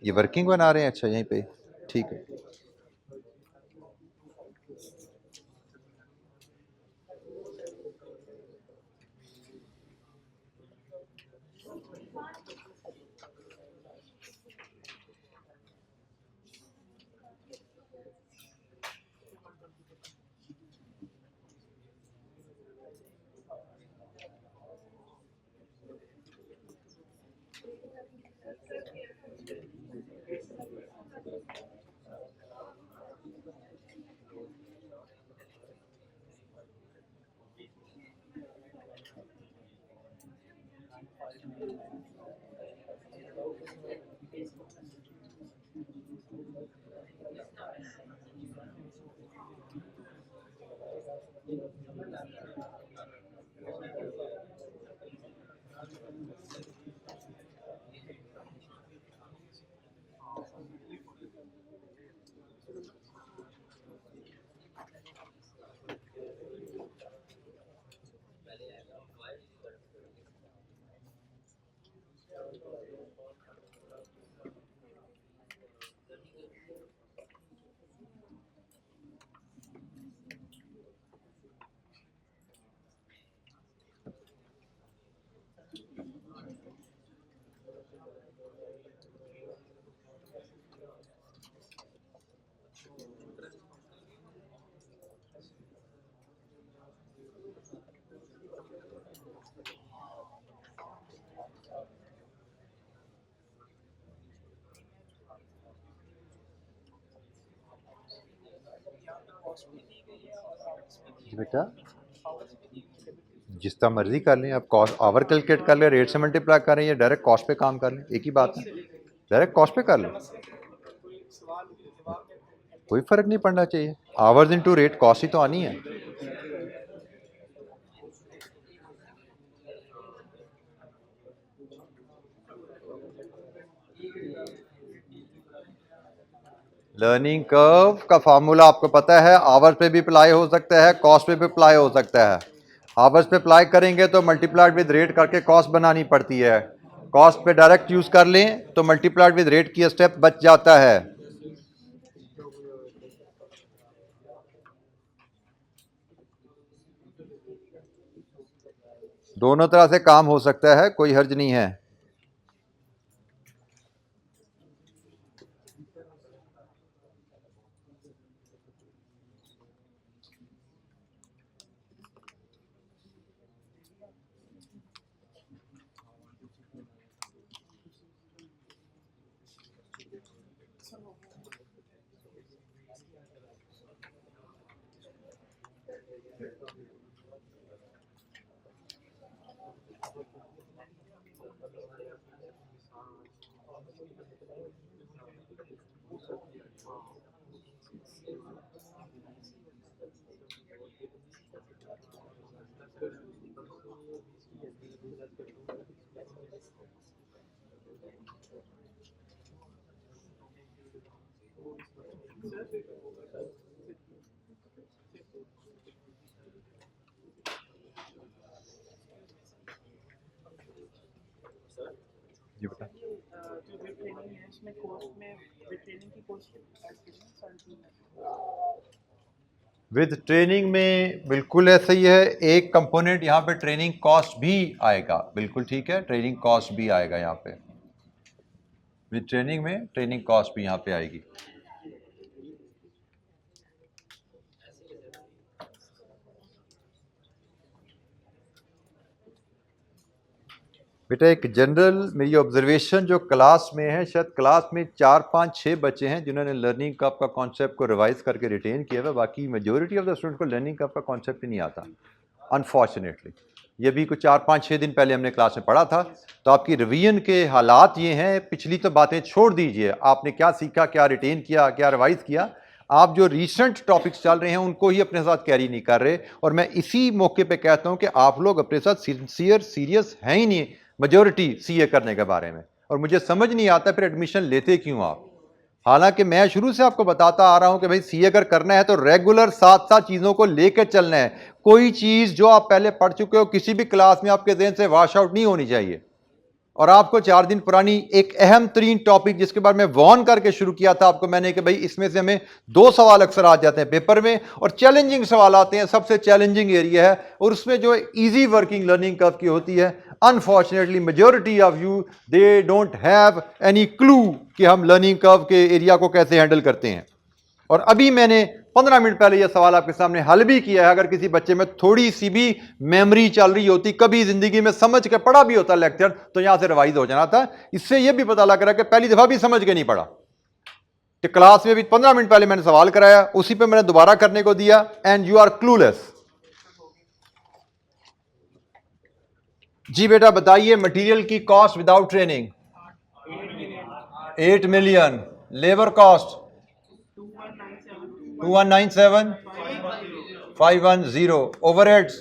ये वर्किंग बना रहे हैं। अच्छा यहीं पे ठीक है। बेटा जिस तरह मर्जी कर लें, आप कॉस्ट आवर कैलकुलेट कर लें, रेट से मल्टीप्लाई करें या डायरेक्ट कॉस्ट पे काम कर लें, एक ही बात है। डायरेक्ट कॉस्ट पे कर लें, कोई फर्क नहीं पड़ना चाहिए। आवर्स इनटू रेट कॉस्ट ही तो आनी है। लर्निंग कर्व का फार्मूला आपको पता है, आवर्स पे भी अप्लाई हो सकता है, कॉस्ट पे भी अप्लाई हो सकता है। आवर्स पे अप्लाई करेंगे तो मल्टीप्लाइड विद रेट करके कॉस्ट बनानी पड़ती है। कॉस्ट पे डायरेक्ट यूज कर लें तो मल्टीप्लाइड विद रेट की स्टेप बच जाता है। दोनों तरह से काम हो सकता है, कोई हर्ज नहीं है। जी बेटा, विद ट्रेनिंग में बिल्कुल ऐसा ही है। एक कंपोनेंट यहाँ पे ट्रेनिंग कॉस्ट भी आएगा, बिल्कुल ठीक है, ट्रेनिंग कॉस्ट भी आएगा यहाँ पे। विद ट्रेनिंग में ट्रेनिंग कॉस्ट भी यहाँ पे आएगी। बेटा एक जनरल मेरी ऑब्जर्वेशन जो क्लास में है, शायद क्लास में 4, 5, 6 बच्चे हैं जिन्होंने लर्निंग कर्व का कॉन्सेप्ट को रिवाइज करके रिटेन किया हुआ। बाकी मेजॉरिटी ऑफ द स्टूडेंट को लर्निंग कर्व का कॉन्सेप्ट ही नहीं आता, अनफॉर्चुनेटली। ये भी कुछ 4, 5, 6 दिन पहले हमने क्लास में पढ़ा था। तो आपकी रिवीजन के हालात ये हैं, पिछली तो बातें छोड़ दीजिए, आपने क्या सीखा, क्या रिटेन किया, क्या रिवाइज किया। आप जो रिसेंट टॉपिक्स चल रहे हैं उनको ही अपने साथ कैरी नहीं कर रहे। और मैं इसी मौके पे कहता हूं कि आप लोग अपने साथ सिंसियर सीरियस हैं ही नहीं मेजॉरिटी सीए करने के बारे में। और मुझे समझ नहीं आता फिर एडमिशन लेते क्यों आप। हालांकि मैं शुरू से आपको बताता आ रहा हूं कि भाई सीए अगर करना है तो रेगुलर साथ साथ चीज़ों को लेकर चलना है। कोई चीज़ जो आप पहले पढ़ चुके हो किसी भी क्लास में आपके ज़हन से वॉश आउट नहीं होनी चाहिए। और आपको 4 दिन पुरानी एक अहम तरीन टॉपिक जिसके बारे में वॉर्न करके शुरू किया था आपको मैंने कि भाई इसमें से हमें 2 सवाल अक्सर आ जाते हैं पेपर में और चैलेंजिंग सवाल आते हैं, सबसे चैलेंजिंग एरिया है। और उसमें जो इजी वर्किंग लर्निंग कर्व की होती है, unfortunately majority of you they don't have any clue कि हम लर्निंग कर्व के एरिया को कैसे हैंडल करते हैं। और अभी मैंने 15 मिनट पहले यह सवाल आपके सामने हल भी किया है। अगर किसी बच्चे में थोड़ी सी भी मेमोरी चल रही होती, कभी जिंदगी में समझ के पढ़ा भी होता लेक्चर, तो यहां से रिवाइज हो जाना था। इससे यह भी पता लग रहा है कि पहली दफा भी समझ के नहीं पढ़ा। कि क्लास में भी 15 मिनट पहले मैंने सवाल कराया, उसी पे मैंने दोबारा करने को दिया, एंड यू आर क्लूलेस। जी बेटा बताइए, मटेरियल की cost without training 8 million, labour cost 2197 510, overheads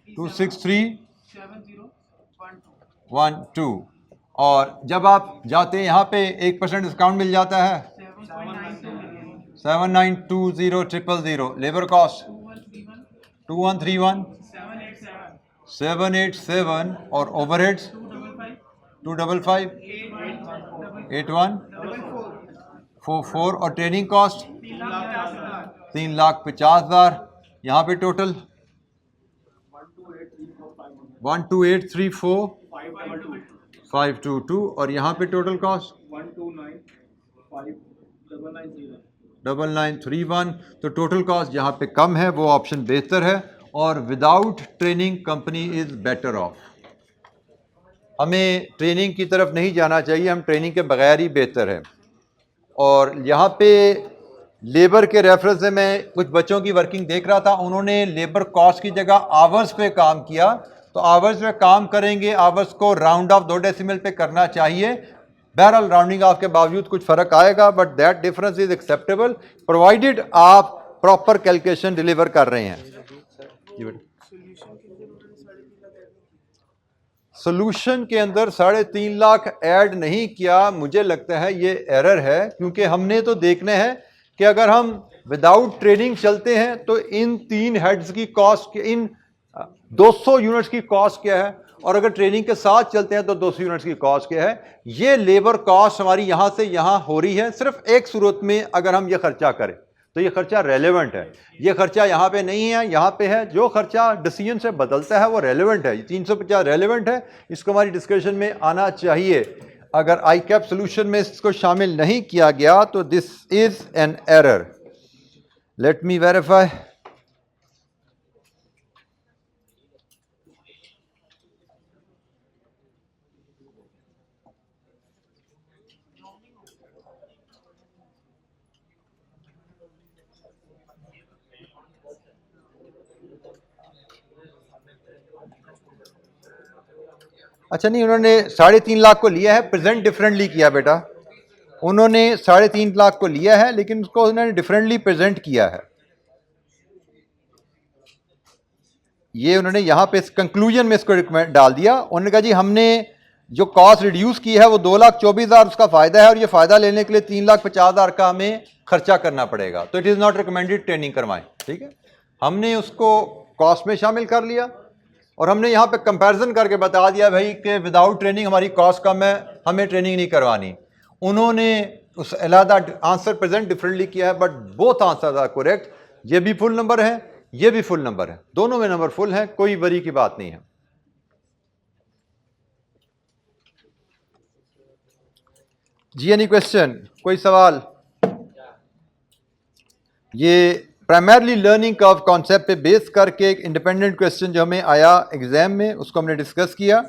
263 12। और जब आप जाते हैं यहाँ पे 1% डिस्काउंट मिल जाता है 7920 लेबर कॉस्ट 2131 787 और ओवरहेड्स 255 8144 और ट्रेनिंग कॉस्ट 3,50,000। यहाँ पे टोटल 12834 522 और यहाँ पे टोटल कॉस्ट 9931। तो टोटल कॉस्ट जहाँ पे कम है वो ऑप्शन बेहतर है, और without training company is better of. हमें ट्रेनिंग की तरफ नहीं जाना चाहिए, हम ट्रेनिंग के बगैर ही बेहतर है। और यहाँ पे लेबर के रेफरेंस से मैं कुछ बच्चों की वर्किंग देख रहा था, उन्होंने लेबर कॉस्ट की जगह आवर्स पे काम किया। तो आवर्स पे काम करेंगे, आवर्स को राउंड ऑफ 2 डेसिमल पे करना चाहिए। बहरहाल राउंडिंग ऑफ के बावजूद कुछ फर्क आएगा, but that difference is acceptable provided आप प्रॉपर कैलकुलेशन डिलीवर कर रहे हैं। सोल्यूशन के अंदर 3.5 लाख ऐड नहीं किया, मुझे लगता है ये एरर है, क्योंकि हमने तो देखना है कि अगर हम विदाउट ट्रेनिंग चलते हैं तो इन 3 हेड्स की कॉस्ट, इन 200 यूनिट्स की कॉस्ट क्या है, और अगर ट्रेनिंग के साथ चलते हैं तो 200 यूनिट्स की कॉस्ट क्या है। ये लेबर कॉस्ट हमारी यहां से यहां हो रही है। सिर्फ एक सूरत में अगर हम ये खर्चा करें तो ये खर्चा रेलेवेंट है, ये खर्चा यहाँ पे नहीं है, यहाँ पे है। जो खर्चा डिसीजन से बदलता है वो रेलेवेंट है। 350 रेलेवेंट है, इसको हमारी डिस्कशन में आना चाहिए। अगर आई कैप सोल्यूशन में इसको शामिल नहीं किया गया तो this is an error. Let me verify. अच्छा नहीं, उन्होंने 3.5 लाख को लिया है, प्रेजेंट डिफरेंटली किया बेटा। उन्होंने 3.5 लाख को लिया है लेकिन उसको उन्होंने डिफरेंटली प्रेजेंट किया है। ये उन्होंने यहाँ पे कंक्लूजन में इसको डाल दिया। उन्होंने कहा जी हमने जो कॉस्ट रिड्यूस की है वो 2,24,000 उसका फायदा है, और ये फायदा लेने के लिए 3,50,000 का हमें खर्चा करना पड़ेगा। तो it is not recommended training करवाएं, ठीक है। हमने उसको कॉस्ट में शामिल कर लिया और हमने यहाँ पे कंपैरिजन करके बता दिया भाई कि विदाउट ट्रेनिंग हमारी कॉस्ट कम है, हमें ट्रेनिंग नहीं करवानी। उन्होंने उस अलहदा आंसर प्रेजेंट डिफरेंटली किया है, but both answer are correct. ये भी फुल नंबर है, ये भी फुल नंबर है, दोनों में नंबर फुल है, कोई वरी की बात नहीं है। जी एनी क्वेश्चन, कोई सवाल? ये प्राइमरली लर्निंग कर्व कॉन्सेप्ट पे बेस करके एक इंडिपेंडेंट क्वेश्चन जो हमें आया एग्जाम में, उसको हमने डिस्कस किया।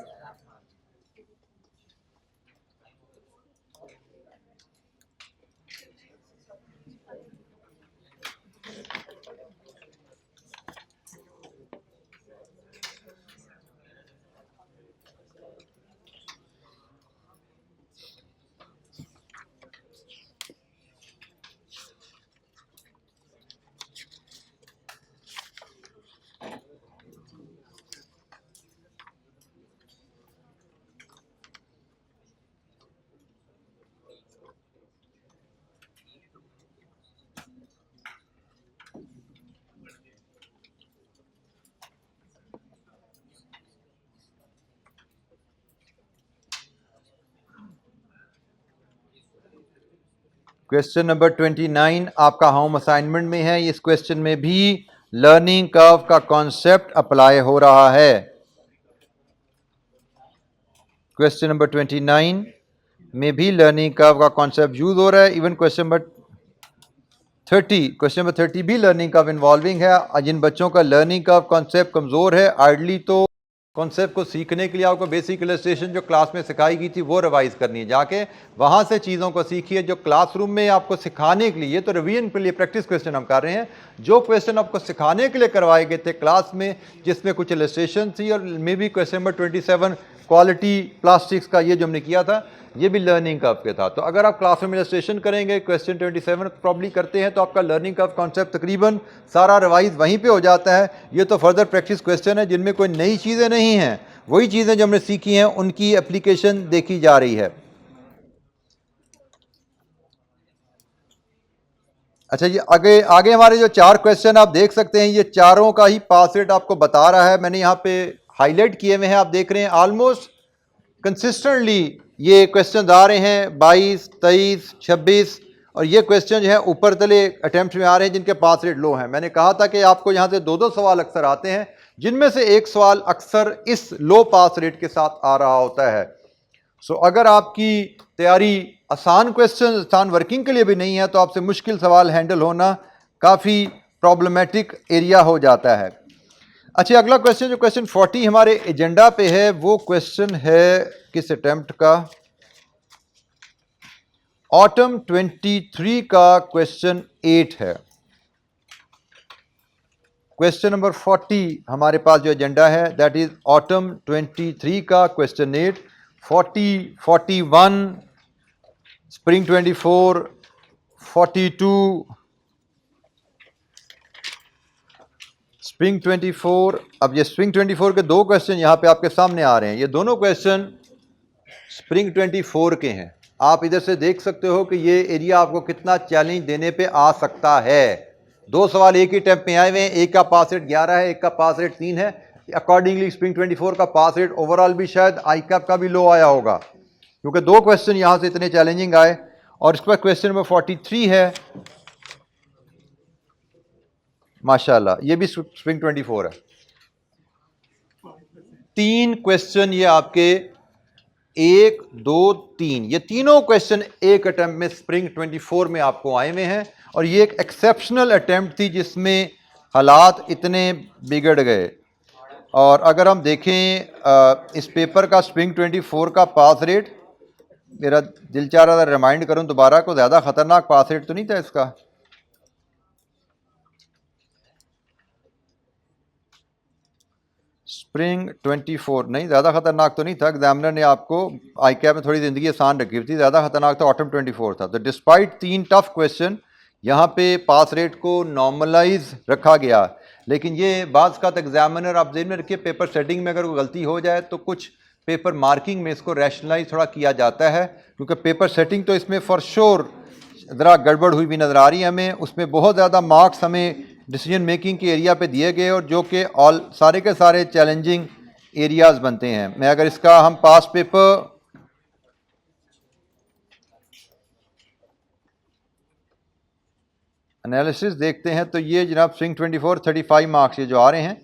क्वेश्चन नंबर 29 आपका होम असाइनमेंट में है। इस क्वेश्चन में भी लर्निंग कर्व का कॉन्सेप्ट अप्लाई हो रहा है। क्वेश्चन नंबर 29 में भी लर्निंग कर्व का कॉन्सेप्ट यूज हो रहा है। इवन क्वेश्चन नंबर 30 भी लर्निंग कर्व इन्वॉल्विंग है। जिन बच्चों का लर्निंग कर्व कॉन्सेप्ट कमजोर है, आइडली तो कॉन्सेप्ट को सीखने के लिए आपको बेसिक इलस्ट्रेशन जो क्लास में सिखाई गई थी वो रिवाइज करनी है, जाके वहां से चीज़ों को सीखिए जो क्लासरूम में आपको सिखाने के लिए। तो रिवीजन के लिए प्रैक्टिस क्वेश्चन हम कर रहे हैं। जो क्वेश्चन आपको सिखाने के लिए करवाए गए थे क्लास में, जिसमें कुछ इलस्ट्रेशन थी, और may be question number 27 quality plastics का ये जो हमने किया था, ये भी लर्निंग कर्व के था। तो अगर आप क्लासरूम में इलस्ट्रेशन करेंगे, क्वेश्चन 27 प्रॉब्ली करते हैं, तो आपका लर्निंग कर्व कॉन्सेप्ट तकरीबन सारा रिवाइज वहीं पे हो जाता है। ये तो फर्दर प्रैक्टिस क्वेश्चन है जिनमें कोई नई चीज़ें नहीं हैं, वही चीज़ें जो हमने सीखी हैं उनकी एप्लीकेशन देखी जा रही है। अच्छा, ये आगे आगे हमारे जो 4 क्वेश्चन आप देख सकते हैं, ये चारों का ही पास रेट आपको बता रहा है। मैंने यहाँ पे हाईलाइट किए हुए हैं, आप देख रहे हैं। ऑलमोस्ट कंसिस्टेंटली ये क्वेश्चन आ रहे हैं 22, 23, 26, और ये क्वेश्चन जो है ऊपर तले अटेम्प्ट में आ रहे हैं जिनके पास रेट लो हैं। मैंने कहा था कि आपको यहाँ से 2-2 सवाल अक्सर आते हैं, जिनमें से एक सवाल अक्सर इस लो पास रेट के साथ आ रहा होता है। सो अगर आपकी तैयारी आसान क्वेश्चन, आसान वर्किंग के लिए भी नहीं है, तो आपसे मुश्किल सवाल हैंडल होना काफ़ी प्रॉब्लमेटिक एरिया हो जाता है। अच्छा, अगला क्वेश्चन जो क्वेश्चन 40 हमारे एजेंडा पे है, वो क्वेश्चन है किस अटेम्प्ट का? ऑटम 23 का क्वेश्चन 8 है। क्वेश्चन नंबर 40 हमारे पास जो एजेंडा है दैट इज ऑटम 23 का क्वेश्चन 8, 40, 41, स्प्रिंग 24, 42, स्प्रिंग 24। अब ये स्प्रिंग 24 के दो क्वेश्चन यहाँ पे आपके सामने आ रहे हैं। ये दोनों क्वेश्चन स्प्रिंग 24 के हैं। आप इधर से देख सकते हो कि ये एरिया आपको कितना चैलेंज देने पे आ सकता है। दो सवाल एक ही टाइप में आए हुए हैं, एक का पास रेट 11 है, एक का पास रेट 3 है। अकॉर्डिंगली स्प्रिंग 24 का पास रेट ओवरऑल भी शायद आईकैप का भी लो आया होगा, क्योंकि दो क्वेश्चन यहाँ से इतने चैलेंजिंग आए। और इसके बाद क्वेश्चन नंबर 43 है, माशाल्लाह ये भी स्प्रिंग 24 है। 3 क्वेश्चन ये आपके 1, 2, 3, ये तीनों क्वेश्चन एक अटेम्प्ट में स्प्रिंग 24 में आपको आए हुए हैं। और ये एक एक्सेप्शनल अटेम्प्ट थी जिसमें हालात इतने बिगड़ गए। और अगर हम देखें इस पेपर का स्प्रिंग 24 का पास रेट, मेरा दिल चाह रहा था रिमाइंड करूं दोबारा को, ज़्यादा ख़तरनाक पास रेट तो नहीं था इसका। स्प्रिंग 24 नहीं, ज़्यादा खतरनाक तो नहीं था। एग्जामिनर ने आपको आईकैप में थोड़ी ज़िंदगी आसान रखी थी, ज़्यादा खतरनाक तो ऑटम 24 था। तो डिस्पाइट 3 टफ क्वेश्चन यहाँ पे पास रेट को नॉर्मलाइज रखा गया। लेकिन ये बाज़ का एग्जामिनर आप ज़हन में रखिए, पेपर सेटिंग में अगर कोई गलती हो जाए तो कुछ पेपर मार्किंग में इसको रैशनलाइज थोड़ा किया जाता है, क्योंकि पेपर सेटिंग तो इसमें फॉर श्योर ज़रा गड़बड़ हुई भी नज़र आ रही है हमें। उसमें बहुत ज़्यादा मार्क्स हमें डिसीजन मेकिंग के एरिया पे दिए गए, और जो कि ऑल सारे के सारे चैलेंजिंग एरियाज़ बनते हैं। मैं अगर इसका हम पास पेपर एनालिसिस देखते हैं तो ये जनाब स्प्रिंग 24 35 मार्क्स ये जो आ रहे हैं,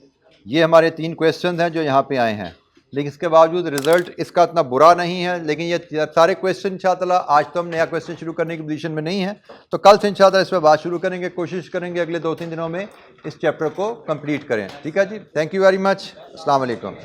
ये हमारे 3 क्वेश्चन हैं जो यहाँ पे आए हैं। लेकिन इसके बावजूद रिजल्ट इसका इतना बुरा नहीं है। लेकिन ये सारे क्वेश्चन इंशाअल्लाह, आज तो हम नया क्वेश्चन शुरू करने की पोजीशन में नहीं है, तो कल से इंशाअल्लाह इस पर बात शुरू करेंगे। कोशिश करेंगे अगले 2-3 दिनों में इस चैप्टर को कंप्लीट करें। ठीक है जी, थैंक यू वेरी मच, अस्सलाम वालेकुम।